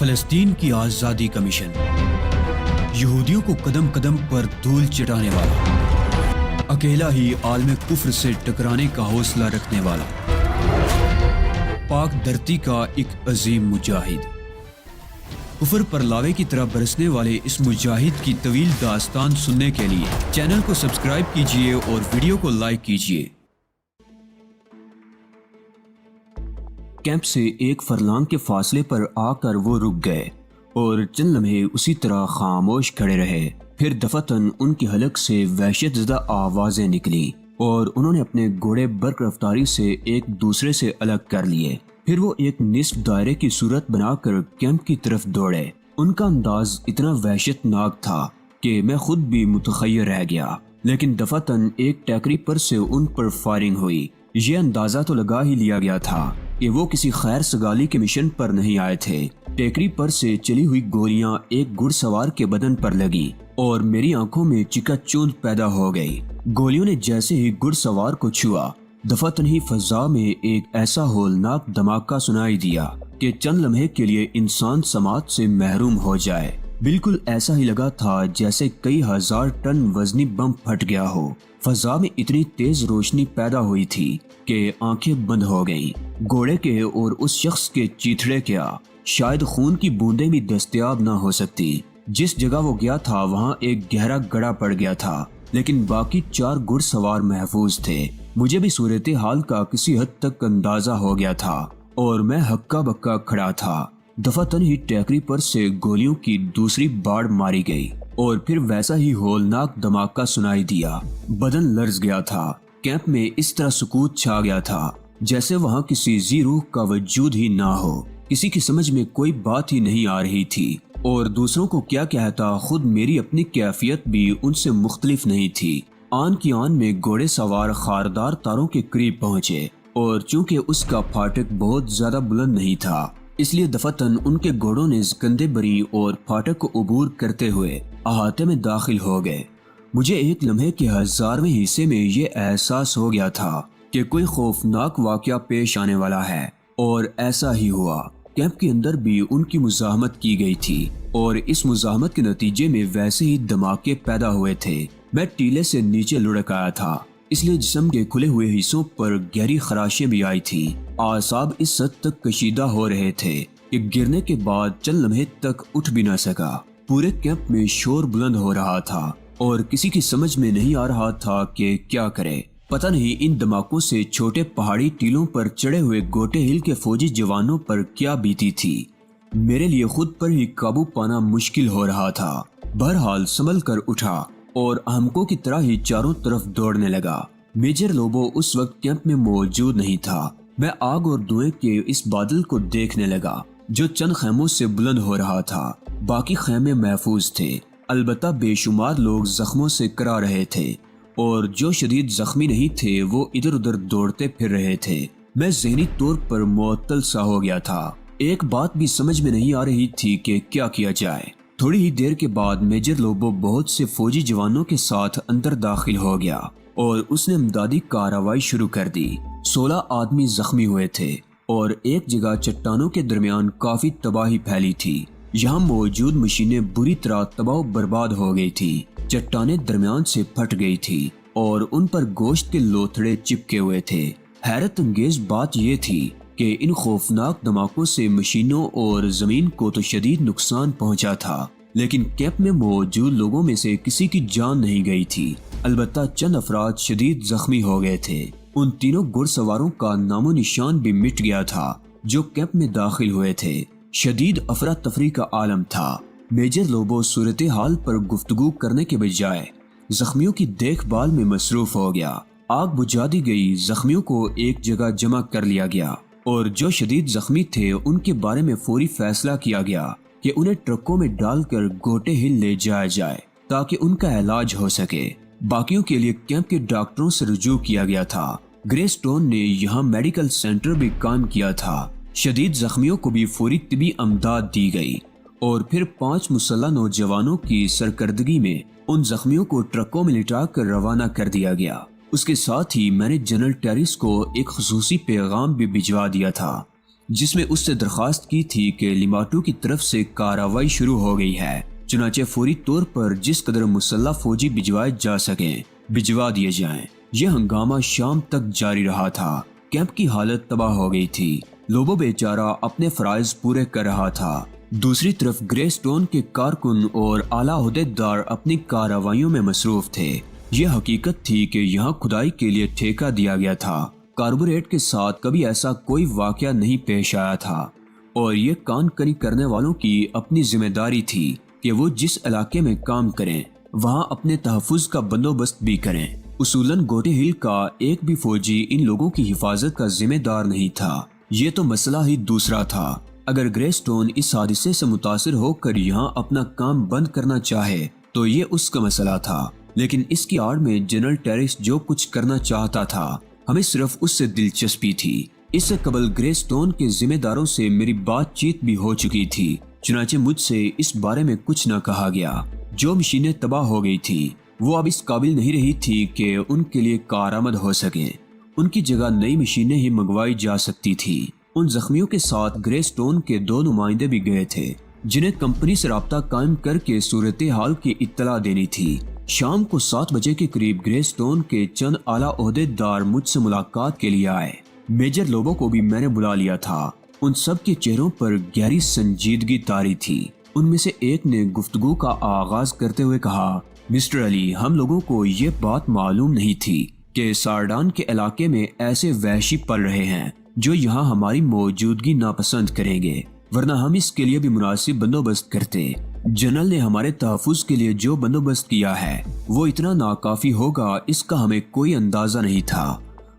فلسطین کی آزادی کا مشن، یہودیوں کو قدم قدم پر دھول چٹانے والا، اکیلا ہی عالم کفر سے ٹکرانے کا حوصلہ رکھنے والا، پاک دھرتی کا ایک عظیم مجاہد، کفر پر لاوے کی طرح برسنے والے اس مجاہد کی طویل داستان سننے کے لیے چینل کو سبسکرائب کیجئے اور ویڈیو کو لائک کیجئے۔ کیمپ سے ایک فرلانگ کے فاصلے پر آ کر وہ رک گئے اور چند لمحے اسی طرح خاموش کھڑے رہے۔ پھر دفعتاً ان کی حلق سے وحشت زدہ آوازیں نکلی اور انہوں نے اپنے گھوڑے برق رفتاری سے ایک دوسرے سے الگ کر لیے۔ پھر وہ ایک نصف دائرے کی صورت بنا کر کیمپ کی طرف دوڑے۔ ان کا انداز اتنا وحشت ناک تھا کہ میں خود بھی متخیر رہ گیا، لیکن دفعتاً ایک ٹیکری پر سے ان پر فائرنگ ہوئی۔ یہ اندازہ تو لگا ہی لیا گیا تھا کہ وہ کسی خیر سگالی کے مشن پر نہیں آئے تھے۔ ٹیکری پر سے چلی ہوئی گولیاں ایک گھڑ سوار کے بدن پر لگی اور میری آنکھوں میں چکا چوند پیدا ہو گئی۔ گولیوں نے جیسے ہی گھڑ سوار کو چھوا، دفعتاً ہی فضا میں ایک ایسا ہولناک دھماکہ سنائی دیا کہ چند لمحے کے لیے انسان سماعت سے محروم ہو جائے۔ بالکل ایسا ہی لگا تھا جیسے کئی ہزار ٹن وزنی بم پھٹ گیا ہو۔ فضا میں اتنی تیز روشنی پیدا ہوئی تھی کہ آنکھیں بند ہو گئیں۔ گھوڑے کے اور اس شخص کے چیتھڑے کیا شاید خون کی بوندیں بھی دستیاب نہ ہو سکتی۔ جس جگہ وہ گیا تھا وہاں ایک گہرا گڑھا پڑ گیا تھا، لیکن باقی 4 گھڑ سوار محفوظ تھے۔ مجھے بھی صورتحال کا کسی حد تک اندازہ ہو گیا تھا اور میں ہکا بکا کھڑا تھا۔ دفعتاً ہی ٹیکری پر سے گولیوں کی دوسری باڑ ماری گئی اور پھر ویسا ہی ہولناک دھماکہ سنائی دیا۔ بدن لرز گیا تھا۔ کیمپ میں اس طرح سکوت چھا گیا تھا جیسے وہاں کسی ذی روح کا وجود ہی نہ ہو۔ کسی کی سمجھ میں کوئی بات ہی نہیں آ رہی تھی اور دوسروں کو کیا کہتا، خود میری اپنی کیفیت بھی ان سے مختلف نہیں تھی۔ آن کی آن میں گھوڑے سوار خاردار تاروں کے قریب پہنچے اور چونکہ اس کا پھاٹک بہت زیادہ بلند نہیں تھا، اس لیے دفعتاً ان کے گھوڑوں نے کندھے بری اور پھاٹک کو عبور کرتے ہوئے احاطے میں داخل ہو گئے۔ مجھے ایک لمحے کے 1000ویں حصے میں یہ احساس ہو گیا تھا کہ کوئی خوفناک واقعہ پیش آنے والا ہے، اور ایسا ہی ہوا۔ کیمپ کے اندر بھی ان کی مزاحمت کی گئی تھی اور اس مزاحمت کے نتیجے میں ویسے ہی دھماکے پیدا ہوئے تھے۔ میں ٹیلے سے نیچے لڑک آیا تھا، اس لیے جسم کے کھلے ہوئے حصوں پر گہری خراشیں بھی آئی تھی۔ اعصاب اس حد تک کشیدہ ہو رہے تھے کہ گرنے کے بعد چند لمحے تک اٹھ بھی نہ سکا۔ پورے کیمپ میں شور بلند ہو رہا تھا اور کسی کی سمجھ میں نہیں آ رہا تھا کہ کیا کرے۔ پتہ نہیں ان دھماکوں سے چھوٹے پہاڑی ٹیلوں پر چڑھے ہوئے گوٹے ہل کے فوجی جوانوں پر کیا بیتی تھی۔ میرے لیے خود پر ہی قابو پانا مشکل ہو رہا تھا۔ بہرحال سنبھل کر اٹھا اور احمقوں کی طرح ہی چاروں طرف دوڑنے لگا۔ میجر لوبو اس وقت کیمپ میں موجود نہیں تھا۔ میں آگ اور دھوئیں کے اس بادل کو دیکھنے لگا جو چند خیموں سے بلند ہو رہا تھا۔ باقی خیمے محفوظ تھے، البتہ بے شمار لوگ زخموں سے کرا رہے تھے اور جو شدید زخمی نہیں تھے وہ ادھر ادھر دوڑتے پھر رہے تھے۔ میں ذہنی طور پر معطل سا ہو گیا تھا۔ ایک بات بھی سمجھ میں نہیں آ رہی تھی کہ کیا کیا جائے۔ تھوڑی ہی دیر کے بعد میجر لوبو بہت سے فوجی جوانوں کے ساتھ اندر داخل ہو گیا اور اس نے امدادی کارروائی شروع کر دی۔ 16 آدمی زخمی ہوئے تھے اور ایک جگہ چٹانوں کے درمیان کافی تباہی پھیلی تھی۔ یہاں موجود مشینیں بری طرح تباہ و برباد ہو گئی تھی۔ چٹانیں درمیان سے پھٹ گئی تھی اور ان پر گوشت کے لوتھڑے چپکے ہوئے تھے۔ حیرت انگیز بات یہ تھی کہ ان خوفناک دھماکوں سے مشینوں اور زمین کو تو شدید نقصان پہنچا تھا، لیکن کیمپ میں موجود لوگوں میں سے کسی کی جان نہیں گئی تھی۔ البتہ چند افراد شدید زخمی ہو گئے تھے۔ ان تینوں گھڑ سواروں کا نام و نشان بھی مٹ گیا تھا جو کیمپ میں داخل ہوئے تھے۔ شدید افراتفری کا عالم تھا۔ میجر لوبو صورتحال پر گفتگو کرنے کے بجائے زخمیوں کی دیکھ بھال میں مصروف ہو گیا۔ آگ بجھا دی گئی، زخمیوں کو ایک جگہ جمع کر لیا گیا اور جو شدید زخمی تھے ان کے بارے میں فوری فیصلہ کیا گیا کہ انہیں ٹرکوں میں ڈال کر گوٹے ہل لے جایا جائے تاکہ ان کا علاج ہو سکے۔ باقیوں کے لیے کیمپ کے ڈاکٹروں سے رجوع کیا گیا تھا۔ گرے سٹون نے یہاں میڈیکل سینٹر بھی قائم کیا تھا۔ شدید زخمیوں کو بھی فوری طبی امداد دی گئی اور پھر 5 مسلح نوجوانوں کی سرکردگی میں ان زخمیوں کو ٹرکوں میں لٹا کر روانہ کر دیا گیا۔ اس کے ساتھ ہی میں نے جنرل ٹیریس کو ایک خصوصی پیغام بھی بھجوا دیا تھا جس میں اس سے درخواست کی تھی کہ لیماٹو کی طرف سے کارروائی شروع ہو گئی ہے، چنانچہ فوری طور پر جس قدر مسلح فوجی بھجوائے جا سکیں بھجوا دیے جائیں۔ یہ ہنگامہ شام تک جاری رہا تھا۔ کیمپ کی حالت تباہ ہو گئی تھی۔ لوبو بیچارہ اپنے فرائض پورے کر رہا تھا۔ دوسری طرف گرے سٹون کے کارکن اور اعلیٰ عہدیدار اپنی کارروائیوں میں مصروف تھے۔ یہ حقیقت تھی کہ یہاں کھدائی کے لیے ٹھیکہ دیا گیا تھا۔ کاربوریٹ کے ساتھ کبھی ایسا کوئی واقعہ نہیں پیش آیا تھا، اور یہ کان کنی کرنے والوں کی اپنی ذمہ داری تھی کہ وہ جس علاقے میں کام کریں وہاں اپنے تحفظ کا بندوبست بھی کریں۔ اصولاً گوٹے ہل کا ایک بھی فوجی ان لوگوں کی حفاظت کا ذمہ دار نہیں تھا۔ یہ تو مسئلہ ہی دوسرا تھا۔ اگر گرے سٹون اس حادثے سے متاثر ہو کر یہاں اپنا کام بند کرنا چاہے تو یہ اس کا مسئلہ تھا، لیکن اس کی آڑ میں جنرل ٹیرس جو کچھ کرنا چاہتا تھا ہمیں صرف اس سے دلچسپی تھی۔ اس سے قبل گرے سٹون کے ذمہ داروں سے میری بات چیت بھی ہو چکی تھی، چنانچہ مجھ سے اس بارے میں کچھ نہ کہا گیا۔ جو مشینیں تباہ ہو گئی تھی وہ اب اس قابل نہیں رہی تھی کہ ان کے لیے کارآمد ہو سکیں۔ ان کی جگہ نئی مشینیں ہی منگوائی جا سکتی تھی۔ ان زخمیوں کے ساتھ گرے سٹون کے 2 نمائندے بھی گئے تھے جنہیں کمپنی سے رابطہ قائم کر کے صورتحال کی اطلاع دینی تھی۔ شام کو 7 بجے کے قریب گرے سٹون کے چند اعلیٰ عہدیدار مجھ سے ملاقات کے لیے آئے۔ میجر لوبو کو بھی میں نے بلا لیا تھا۔ ان سب کے چہروں پر گہری سنجیدگی طاری تھی۔ ان میں سے ایک نے گفتگو کا آغاز کرتے ہوئے کہا، مسٹر علی، ہم لوگوں کو یہ بات معلوم نہیں تھی کہ سارڈان کے علاقے میں ایسے وحشی پل رہے ہیں جو یہاں ہماری موجودگی ناپسند کریں گے، ورنہ ہم اس کے لیے بھی مناسب بندوبست کرتے۔ جنرل نے ہمارے تحفظ کے لیے جو بندوبست کیا ہے وہ اتنا ناکافی ہوگا اس کا ہمیں کوئی اندازہ نہیں تھا۔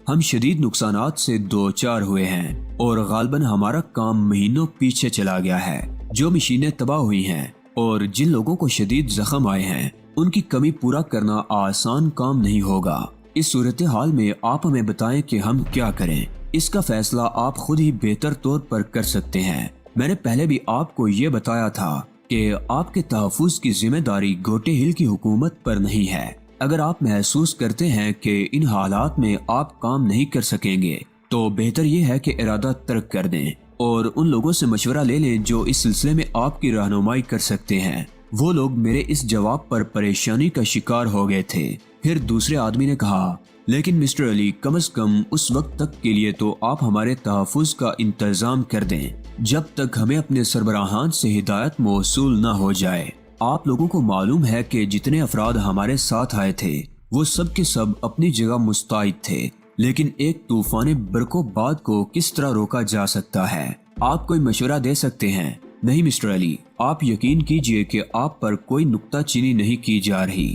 ہم شدید نقصانات سے دوچار ہوئے ہیں اور غالباً ہمارا کام مہینوں پیچھے چلا گیا ہے۔ جو مشینیں تباہ ہوئی ہیں اور جن لوگوں کو شدید زخم آئے ہیں ان کی کمی پورا کرنا آسان کام نہیں ہوگا۔ اس صورتحال میں آپ ہمیں بتائیں کہ ہم کیا کریں۔ اس کا فیصلہ آپ خود ہی بہتر طور پر کر سکتے ہیں۔ میں نے پہلے بھی آپ کو یہ بتایا تھا کہ آپ کے تحفظ کی ذمہ داری گوٹے ہل کی حکومت پر نہیں ہے۔ اگر آپ محسوس کرتے ہیں کہ ان حالات میں آپ کام نہیں کر سکیں گے تو بہتر یہ ہے کہ ارادہ ترک کر دیں اور ان لوگوں سے مشورہ لے لیں جو اس سلسلے میں آپ کی رہنمائی کر سکتے ہیں۔ وہ لوگ میرے اس جواب پر پریشانی کا شکار ہو گئے تھے۔ پھر دوسرے آدمی نے کہا، لیکن مسٹر علی، کم از کم اس وقت تک کے لیے تو آپ ہمارے تحفظ کا انتظام کر دیں جب تک ہمیں اپنے سربراہان سے ہدایت موصول نہ ہو جائے۔ آپ لوگوں کو معلوم ہے کہ جتنے افراد ہمارے ساتھ آئے تھے وہ سب کے سب اپنی جگہ مستعد تھے، لیکن ایک طوفان برق و باد کو کس طرح روکا جا سکتا ہے؟ آپ کوئی مشورہ دے سکتے ہیں؟ نہیں مسٹر علی، آپ یقین کیجئے کہ آپ پر کوئی نکتہ چینی نہیں کی جا رہی۔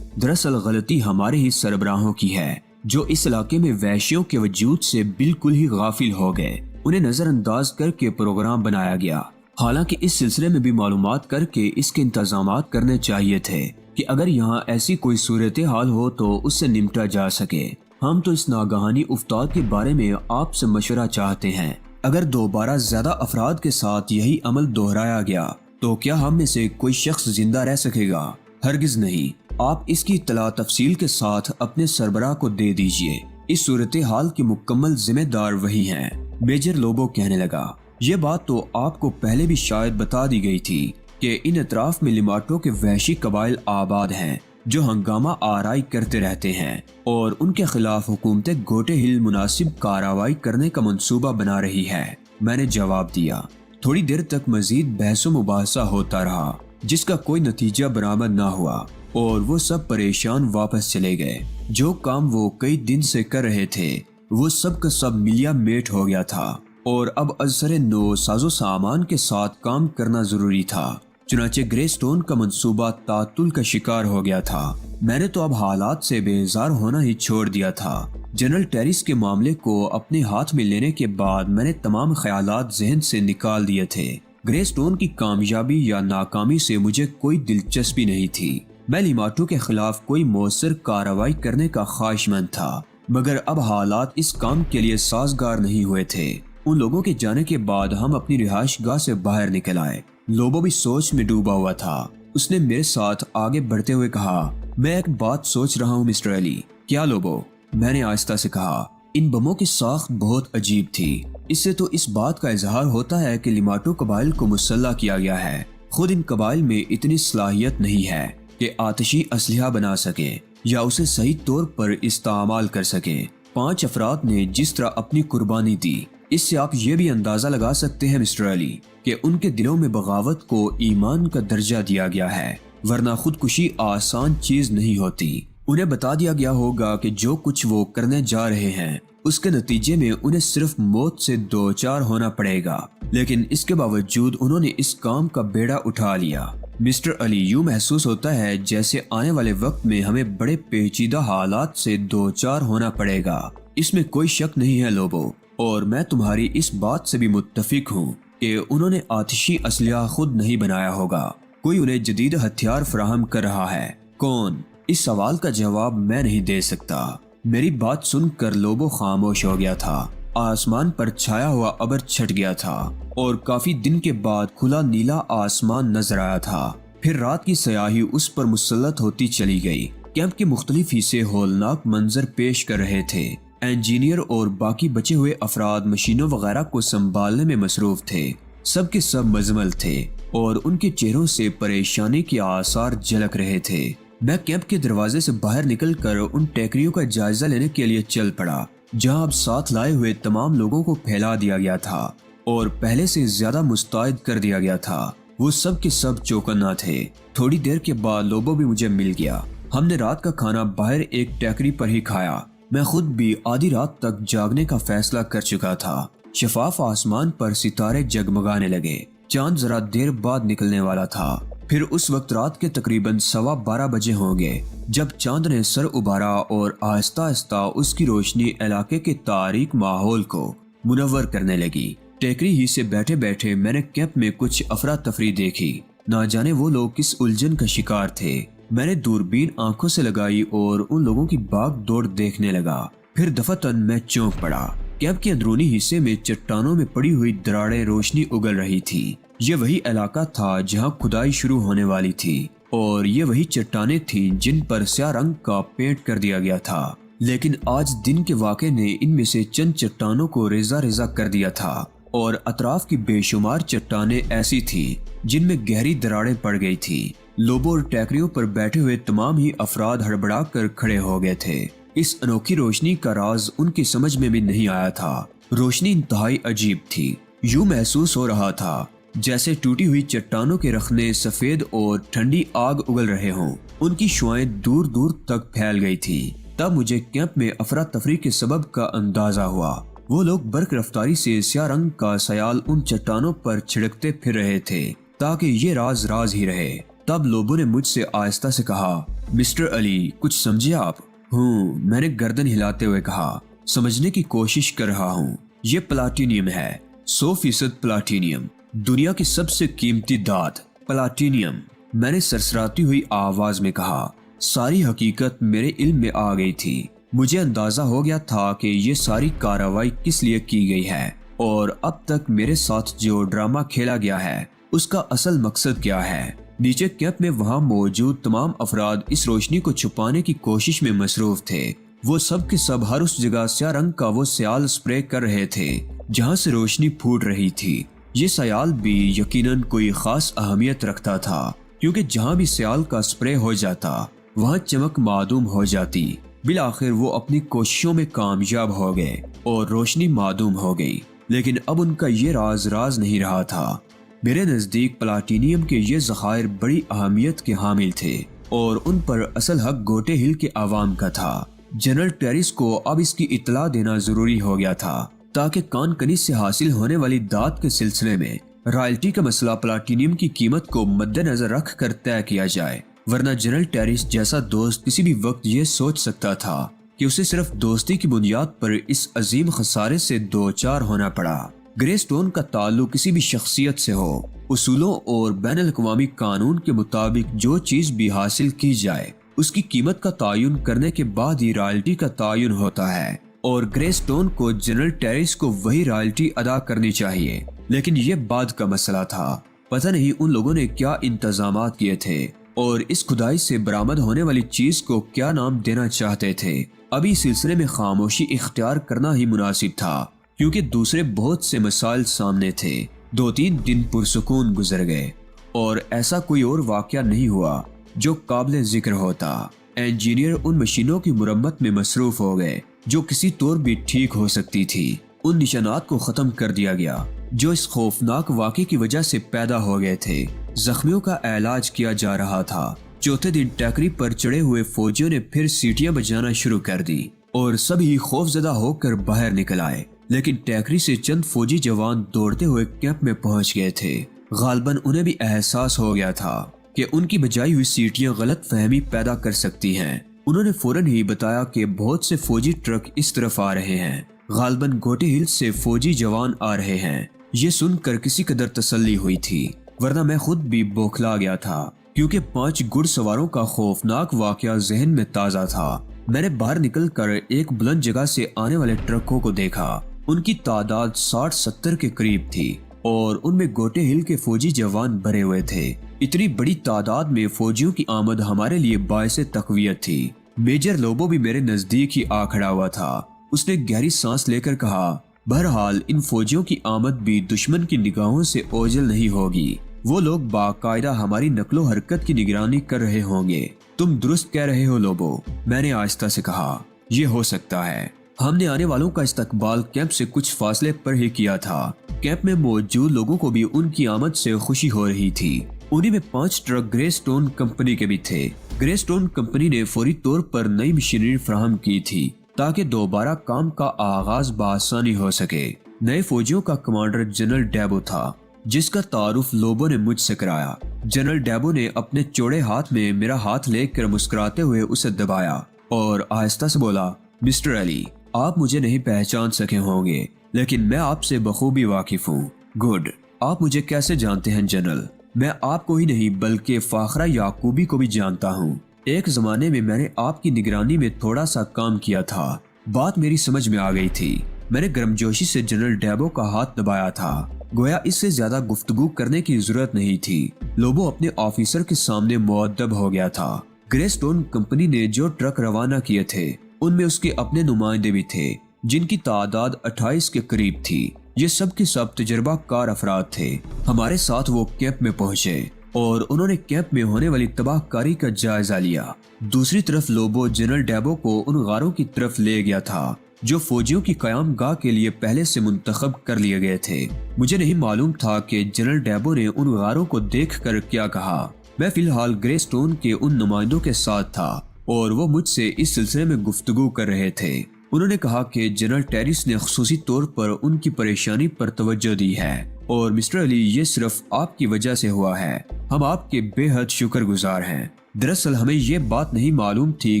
دراصل غلطی ہمارے ہی سربراہوں کی ہے جو اس علاقے میں وحشیوں کے وجود سے بالکل ہی غافل ہو گئے۔ انہیں نظر انداز کر کے پروگرام بنایا گیا، حالانکہ اس سلسلے میں بھی معلومات کر کے اس کے انتظامات کرنے چاہیے تھے کہ اگر یہاں ایسی کوئی صورتحال ہو تو اس سے نمٹا جا سکے۔ ہم تو اس ناگہانی افتاد کے بارے میں آپ سے مشورہ چاہتے ہیں۔ اگر دوبارہ زیادہ افراد کے ساتھ یہی عمل دہرایا گیا تو کیا ہم میں سے کوئی شخص زندہ رہ سکے گا؟ ہرگز نہیں۔ آپ اس کی اطلاع تفصیل کے ساتھ اپنے سربراہ کو دے دیجئے۔ اس صورتحال کی مکمل ذمہ دار وہی ہیں۔ میجر لوبو کہنے لگا، یہ بات تو آپ کو پہلے بھی شاید بتا دی گئی تھی کہ ان اطراف میں لیماٹو کے وحشی قبائل آباد ہیں جو ہنگامہ آرائی کرتے رہتے ہیں اور ان کے خلاف حکومت گوٹے ہل مناسب کارروائی کرنے کا منصوبہ بنا رہی ہے۔ میں نے جواب دیا۔ تھوڑی دیر تک مزید بحث و مباحثہ ہوتا رہا جس کا کوئی نتیجہ برآمد نہ ہوا اور وہ سب پریشان واپس چلے گئے۔ جو کام وہ کئی دن سے کر رہے تھے وہ سب کا سب ملیا میٹ ہو گیا تھا اور اب ازسر نو ساز و سامان کے ساتھ کام کرنا ضروری تھا۔ چنانچہ گرے سٹون کا منصوبہ تعطل کا شکار ہو گیا تھا۔ میں نے تو اب حالات سے بیزار ہونا ہی چھوڑ دیا تھا۔ جنرل ٹیرس کے معاملے کو اپنے ہاتھ میں لینے کے بعد میں نے تمام خیالات ذہن سے نکال دیے تھے۔ گرے سٹون کی کامیابی یا ناکامی سے مجھے کوئی دلچسپی نہیں تھی۔ میں لیماٹو کے خلاف کوئی مؤثر کارروائی کرنے کا خواہش مند تھا، مگر اب حالات اس کام کے لیے سازگار نہیں ہوئے تھے۔ ان لوگوں کے جانے کے بعد ہم اپنی رہائش گاہ سے باہر نکل آئے۔ لوبو بھی سوچ میں ڈوبا ہوا تھا۔ اس نے میرے ساتھ آگے بڑھتے ہوئے کہا، میں ایک بات سوچ رہا ہوں مسٹر علی۔ کیا لوبو؟ میں نے آہستہ سے کہا، ان بموں کی ساخت بہت عجیب تھی۔ اس سے تو اس بات کا اظہار ہوتا ہے کہ لیماٹو قبائل کو مسلح کیا گیا ہے۔ خود ان قبائل میں اتنی صلاحیت نہیں ہے کہ آتشی اسلحہ بنا سکے یا اسے صحیح طور پر استعمال کر سکے۔ 5 افراد نے جس طرح اپنی قربانی دی، اس سے آپ یہ بھی اندازہ لگا سکتے ہیں مسٹر علی کہ ان کے دلوں میں بغاوت کو ایمان کا درجہ دیا گیا ہے، ورنہ خودکشی آسان چیز نہیں ہوتی۔ انہیں بتا دیا گیا ہوگا کہ جو کچھ وہ کرنے جا رہے ہیں اس کے نتیجے میں انہیں صرف موت سے دوچار ہونا پڑے گا، لیکن اس کے باوجود انہوں نے اس کام کا بیڑا اٹھا لیا۔ مسٹر علی، یوں محسوس ہوتا ہے جیسے آنے والے وقت میں ہمیں بڑے پیچیدہ حالات سے دوچار ہونا پڑے گا، اس میں کوئی شک نہیں ہے لوبو، اور میں تمہاری اس بات سے بھی متفق ہوں کہ انہوں نے آتشی اسلحہ خود نہیں بنایا ہوگا، کوئی انہیں جدید ہتھیار فراہم کر رہا ہے۔ کون؟ اس سوال کا جواب میں نہیں دے سکتا۔ میری بات سن کر لوبو خاموش ہو گیا تھا۔ آسمان پر چھایا ہوا ابر چھٹ گیا تھا اور کافی دن کے بعد کھلا نیلا آسمان نظر آیا تھا۔ پھر رات کی سیاہی اس پر مسلط ہوتی چلی گئی۔ کیمپ کے مختلف حصے ہولناک منظر پیش کر رہے تھے۔ انجینئر اور باقی بچے ہوئے افراد مشینوں وغیرہ کو سنبھالنے میں مصروف تھے۔ سب کے سب مزمل تھے اور ان کے چہروں سے پریشانی کے آثار جھلک رہے تھے۔ میں کیمپ کے دروازے سے باہر نکل کر ان ٹیکریوں کا جائزہ لینے کے لیے چل پڑا جہاں اب ساتھ لائے ہوئے تمام لوگوں کو پھیلا دیا گیا تھا اور پہلے سے زیادہ مستعد کر دیا گیا تھا۔ وہ سب کے سب چوکنا تھے۔ تھوڑی دیر کے بعد لوبو بھی مجھے مل گیا۔ ہم نے رات کا کھانا باہر ایک ٹیکری پر ہی کھایا۔ میں خود بھی آدھی رات تک جاگنے کا فیصلہ کر چکا تھا۔ شفاف آسمان پر ستارے جگمگانے لگے۔ چاند ذرا دیر بعد نکلنے والا تھا۔ پھر اس وقت رات کے تقریباً 12:15 بجے ہوں گے جب چاند نے سر ابھارا اور آہستہ آہستہ اس کی روشنی علاقے کے تاریک ماحول کو منور کرنے لگی۔ ٹیکری ہی سے بیٹھے بیٹھے میں نے کیمپ میں کچھ افراتفری دیکھی۔ نہ جانے وہ لوگ کس الجھن کا شکار تھے۔ میں نے دوربین آنکھوں سے لگائی اور ان لوگوں کی بھاگ دوڑ دیکھنے لگا۔ پھر دفعتاً میں چونک پڑا۔ کیمپ کے اندرونی حصے میں چٹانوں میں پڑی ہوئی دراڑیں روشنی اگل رہی تھی۔ یہ وہی علاقہ تھا جہاں کھدائی شروع ہونے والی تھی اور یہ وہی چٹانیں تھیں جن پر سیاہ رنگ کا پینٹ کر دیا گیا تھا، لیکن آج دن کے واقعے نے ان میں سے چند چٹانوں کو ریزہ ریزہ کر دیا تھا اور اطراف کی بے شمار چٹانیں ایسی تھیں جن میں گہری دراڑیں پڑ گئی تھی۔ لوبو اور ٹیکریوں پر بیٹھے ہوئے تمام ہی افراد ہڑبڑا کر کھڑے ہو گئے تھے۔ اس انوکھی روشنی کا راز ان کی سمجھ میں بھی نہیں آیا تھا۔ روشنی انتہائی عجیب تھی۔ یوں محسوس ہو رہا تھا جیسے ٹوٹی ہوئی چٹانوں کے رخنے سفید اور ٹھنڈی آگ اگل رہے ہوں۔ ان کی شعاعیں دور دور تک پھیل گئی تھی۔ تب مجھے کیمپ میں افراتفری کے سبب کا اندازہ ہوا۔ وہ لوگ برق رفتاری سے سیاہ رنگ کا سیال ان چٹانوں پر چھڑکتے پھر رہے تھے تاکہ یہ راز راز ہی رہے۔ تب لوبو نے مجھ سے آہستہ سے کہا، مسٹر علی، کچھ سمجھے آپ؟ میں نے گردن ہلاتے ہوئے کہا، سمجھنے کی کوشش کر رہا ہوں۔ یہ پلاٹینیم ہے، 100% پلاٹینیم، دنیا کی سب سے قیمتی دھات، پلاٹینیم۔ میں نے سرسراتی ہوئی آواز میں کہا۔ ساری حقیقت میرے علم میں آ گئی تھی۔ مجھے اندازہ ہو گیا تھا کہ یہ ساری کارروائی کس لیے کی گئی ہے اور اب تک میرے ساتھ جو ڈرامہ کھیلا گیا ہے اس کا اصل مقصد کیا ہے۔ نیچے کیمپ میں وہاں موجود تمام افراد اس روشنی کو چھپانے کی کوشش میں مصروف تھے۔ وہ سب کے سب ہر اس جگہ سیاہ رنگ کا وہ سیال سپرے کر رہے تھے جہاں سے روشنی پھوٹ رہی تھی۔ یہ سیال بھی یقیناً کوئی خاص اہمیت رکھتا تھا کیونکہ جہاں بھی سیال کا سپرے ہو جاتا وہاں چمک معدوم ہو جاتی۔ بالآخر وہ اپنی کوششوں میں کامیاب ہو گئے اور روشنی معدوم ہو گئی، لیکن اب ان کا یہ راز نہیں رہا تھا۔ میرے نزدیک پلاٹینیم کے یہ ذخائر بڑی اہمیت کے حامل تھے اور ان پر اصل حق گوٹے ہل کے عوام کا تھا۔ جنرل ٹیرس کو اب اس کی اطلاع دینا ضروری ہو گیا تھا تاکہ کان کنی سے حاصل ہونے والی داد کے سلسلے میں رائلٹی کا مسئلہ پلاٹینیم کی قیمت کو مد نظر رکھ کر طے کیا جائے، ورنہ جنرل ٹیرس جیسا دوست کسی بھی وقت یہ سوچ سکتا تھا کہ اسے صرف دوستی کی بنیاد پر اس عظیم خسارے سے دوچار ہونا پڑا۔ گرے سٹون کا تعلق کسی بھی شخصیت سے ہو، اصولوں اور بین الاقوامی قانون کے مطابق جو چیز بھی حاصل کی جائے اس کی قیمت کا تعین کرنے کے بعد ہی رائلٹی کا تعین ہوتا ہے، اور گرے سٹون کو جنرل ٹیرس کو وہی رائلٹی ادا کرنی چاہیے۔ لیکن یہ بعد کا مسئلہ تھا۔ پتہ نہیں ان لوگوں نے کیا انتظامات کیے تھے اور اس کھدائی سے برآمد ہونے والی چیز کو کیا نام دینا چاہتے تھے۔ ابھی سلسلے میں خاموشی اختیار کرنا ہی مناسب تھا کیونکہ دوسرے بہت سے مسائل سامنے تھے۔ 2-3 دن پرسکون گزر گئے اور ایسا کوئی اور واقعہ نہیں ہوا جو قابل ذکر ہوتا۔ انجینئر ان مشینوں کی مرمت میں مصروف ہو گئے جو کسی طور بھی ٹھیک ہو سکتی تھی۔ ان نشانات کو ختم کر دیا گیا جو اس خوفناک واقعے کی وجہ سے پیدا ہو گئے تھے۔ زخمیوں کا علاج کیا جا رہا تھا۔ چوتھے دن ٹیکری پر چڑھے ہوئے فوجیوں نے پھر سیٹیاں بجانا شروع کر دی اور سبھی خوف زدہ ہو کر باہر نکل آئے، لیکن ٹیکری سے چند فوجی جوان دوڑتے ہوئے کیمپ میں پہنچ گئے تھے۔ غالباً انہیں بھی احساس ہو گیا تھا کہ ان کی بجائی ہوئی سیٹیاں غلط فہمی پیدا کر سکتی ہیں۔ انہوں نے فوراً ہی بتایا کہ بہت سے فوجی ٹرک اس طرف آ رہے ہیں، غالباً گوٹے ہلز سے فوجی جوان آ رہے ہیں۔ یہ سن کر کسی قدر تسلی ہوئی تھی، ورنہ میں خود بھی بوکھلا گیا تھا کیونکہ 5 گھڑ سواروں کا خوفناک واقعہ ذہن میں تازہ تھا۔ میں نے باہر نکل کر ایک بلند جگہ سے آنے والے ٹرکوں کو دیکھا۔ ان کی تعداد 60-70 کے قریب تھی اور ان میں گوٹے ہل کے فوجی جوان بھرے ہوئے تھے۔ اتنی بڑی تعداد میں فوجیوں کی آمد ہمارے لیے باعث تقویت تھی۔ میجر لوبو بھی میرے نزدیک ہی آ کھڑا ہوا تھا۔ اس نے گہری سانس لے کر کہا، بہرحال ان فوجیوں کی آمد بھی دشمن کی نگاہوں سے اوجھل نہیں ہوگی۔ وہ لوگ باقاعدہ ہماری نقل و حرکت کی نگرانی کر رہے ہوں گے۔ تم درست کہہ رہے ہو لوبو، میں نے آہستہ سے کہا، یہ ہو سکتا ہے۔ ہم نے آنے والوں کا استقبال کیمپ سے کچھ فاصلے پر ہی کیا تھا۔ کیمپ میں موجود لوگوں کو بھی ان کی آمد سے خوشی ہو رہی تھی۔ انہی میں 5 ٹرک گرے سٹون کمپنی کے بھی تھے۔ گرے سٹون کمپنی نے فوری طور پر نئی مشینری فراہم کی تھی تاکہ دوبارہ کام کا آغاز بآسانی ہو سکے۔ نئے فوجیوں کا کمانڈر جنرل ڈیبو تھا جس کا تعارف لوبو نے مجھ سے کرایا۔ جنرل ڈیبو نے اپنے چوڑے ہاتھ میں میرا ہاتھ لے کر مسکراتے ہوئے اسے دبایا اور آہستہ سے بولا، مسٹر علی، آپ مجھے نہیں پہچان سکے ہوں گے لیکن میں آپ سے بخوبی واقف ہوں۔ گڈ، آپ مجھے کیسے جانتے ہیں جنرل؟ میں آپ کو ہی نہیں بلکہ فاخرہ یعقوبی کو بھی جانتا ہوں۔ ایک زمانے میں میں نے آپ کی نگرانی میں تھوڑا سا کام کیا تھا۔ بات میری سمجھ میں آ گئی تھی۔ میں نے گرمجوشی سے جنرل ڈیبو کا ہاتھ دبایا تھا، گویا اس سے زیادہ گفتگو کرنے کی ضرورت نہیں تھی۔ لوبو اپنے آفیسر کے سامنے مؤدب ہو گیا تھا۔ گرے سٹون کمپنی نے جو ٹرک روانہ کیے تھے ان میں اس کے اپنے نمائندے بھی تھے جن کی تعداد 28 کے قریب تھی۔ یہ سب کے سب تجربہ کار افراد تھے۔ ہمارے ساتھ وہ کیمپ میں پہنچے اور انہوں نے کیمپ میں ہونے والی تباہ کاری کا جائزہ لیا۔ دوسری طرف لوبو جنرل ڈیبو کو ان غاروں کی طرف لے گیا تھا جو فوجیوں کی قیام گاہ کے لیے پہلے سے منتخب کر لیے گئے تھے۔ مجھے نہیں معلوم تھا کہ جنرل ڈیبو نے ان غاروں کو دیکھ کر کیا کہا۔ میں فی الحال گرے سٹون کے ان نمائندوں کے ساتھ تھا اور وہ مجھ سے اس سلسلے میں گفتگو کر رہے تھے۔ انہوں نے کہا کہ جنرل ٹیریس نے خصوصی طور پر ان کی پریشانی پر توجہ دی ہے اور مسٹر علی یہ صرف آپ کی وجہ سے ہوا ہے۔ ہم آپ کے بے حد شکر گزار ہیں۔ دراصل ہمیں یہ بات نہیں معلوم تھی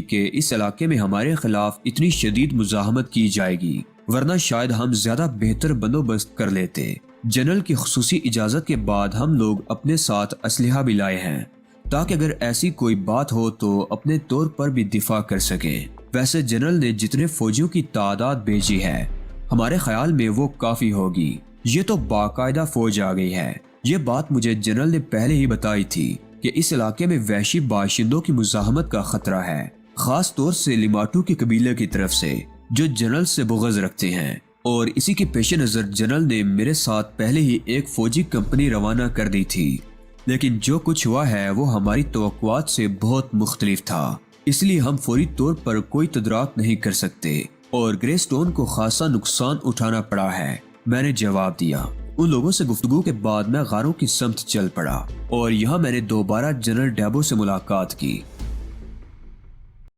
کہ اس علاقے میں ہمارے خلاف اتنی شدید مزاحمت کی جائے گی، ورنہ شاید ہم زیادہ بہتر بندوبست کر لیتے۔ جنرل کی خصوصی اجازت کے بعد ہم لوگ اپنے ساتھ اسلحہ بھی لائے ہیں تاکہ اگر ایسی کوئی بات ہو تو اپنے طور پر بھی دفاع کر سکیں۔ ویسے جنرل نے جتنے فوجیوں کی تعداد بھیجی ہے ہمارے خیال میں وہ کافی ہوگی۔ یہ تو باقاعدہ فوج آ گئی ہے۔ یہ بات مجھے جنرل نے پہلے ہی بتائی تھی کہ اس علاقے میں وحشی باشندوں کی مزاحمت کا خطرہ ہے، خاص طور سے لیماٹو کے قبیلے کی طرف سے جو جنرل سے بغض رکھتے ہیں، اور اسی کے پیش نظر جنرل نے میرے ساتھ پہلے ہی ایک فوجی کمپنی روانہ کر دی تھی۔ لیکن جو کچھ ہوا ہے وہ ہماری توقعات سے بہت مختلف تھا، اس لیے ہم فوری طور پر کوئی تدارک نہیں کر سکتے اور گرے سٹون کو خاصا نقصان اٹھانا پڑا ہے، میں نے جواب دیا۔ ان لوگوں سے گفتگو کے بعد میں غاروں کی سمت چل پڑا اور یہاں میں نے دوبارہ جنرل ڈیبو سے ملاقات کی۔